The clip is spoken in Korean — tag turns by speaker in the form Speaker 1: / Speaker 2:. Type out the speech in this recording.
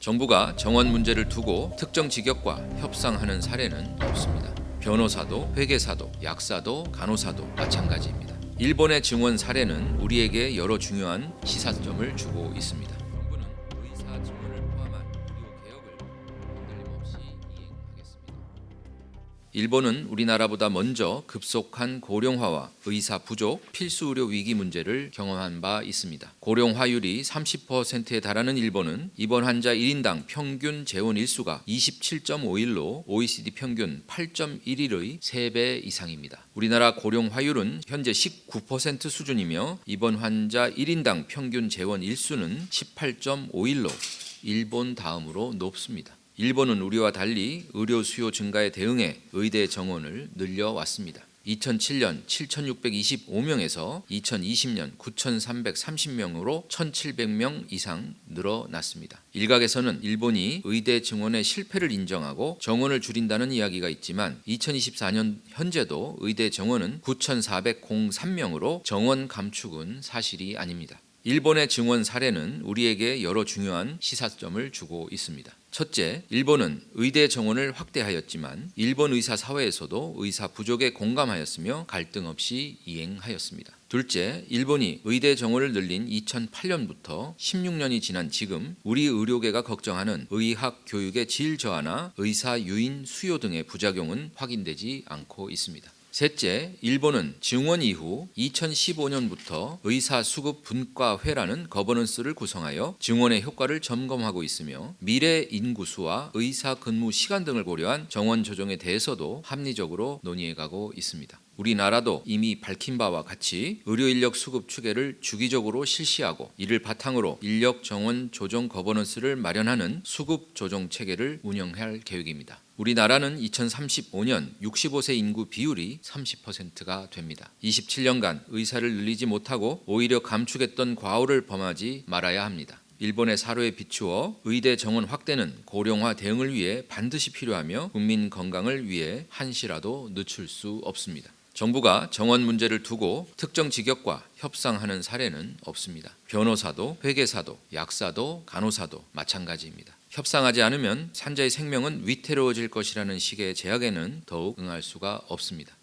Speaker 1: 정부가 정원 문제를 두고 특정 직역과 협상하는 사례는 없습니다. 변호사도, 회계사도, 약사도, 간호사도 마찬가지입니다. 일본의 증원 사례는 우리에게 여러 중요한 시사점을 주고 있습니다. 정부는 의사 증원을 포함한 의료 개혁을 흔들림없이 이행하겠습니다. 일본은 우리나라보다 먼저 급속한 고령화와 의사 부족, 필수 의료 위기 문제를 경험한 바 있습니다. 고령화율이 30%에 달하는 일본은 입원 환자 1인당 평균 재원 일수가 27.5일로 OECD 평균 8.1일의 3배 이상입니다. 우리나라 고령화율은 현재 19% 수준이며 입원 환자 1인당 평균 재원 일수는 18.5일로 일본 다음으로 높습니다. 일본은 우리와 달리 의료 수요 증가에 대응해 의대 정원을 늘려왔습니다. 2007년 7,625명에서 2020년 9,330명으로 1,700명 이상 늘어났습니다. 일각에서는 일본이 의대 증원의 실패를 인정하고 정원을 줄인다는 이야기가 있지만 2024년 현재도 의대 정원은 9,403명으로 정원 감축은 사실이 아닙니다. 일본의 증원 사례는 우리에게 여러 중요한 시사점을 주고 있습니다. 첫째, 일본은 의대 정원을 확대하였지만 일본 의사 사회에서도 의사 부족에 공감하였으며 갈등 없이 이행하였습니다. 둘째, 일본이 의대 정원을 늘린 2008년부터 16년이 지난 지금 우리 의료계가 걱정하는 의학 교육의 질 저하나 의사 유인 수요 등의 부작용은 확인되지 않고 있습니다. 셋째, 일본은 증원 이후 2015년부터 의사수급 분과회라는 거버넌스를 구성하여 증원의 효과를 점검하고 있으며 미래 인구수와 의사 근무 시간 등을 고려한 정원 조정에 대해서도 합리적으로 논의해가고 있습니다. 우리나라도 이미 밝힌 바와 같이 의료인력 수급 추계를 주기적으로 실시하고 이를 바탕으로 인력 정원 조정 거버넌스를 마련하는 수급 조정 체계를 운영할 계획입니다. 우리나라는 2035년 65세 인구 비율이 30%가 됩니다. 27년간 의사를 늘리지 못하고 오히려 감축했던 과오를 범하지 말아야 합니다. 일본의 사례에 비추어 의대 정원 확대는 고령화 대응을 위해 반드시 필요하며 국민 건강을 위해 한시라도 늦출 수 없습니다. 정부가 정원 문제를 두고 특정 직역과 협상하는 사례는 없습니다. 변호사도, 회계사도, 약사도, 간호사도 마찬가지입니다. 협상하지 않으면 환자의 생명은 위태로워질 것이라는 식의 제약에는 더욱 응할 수가 없습니다.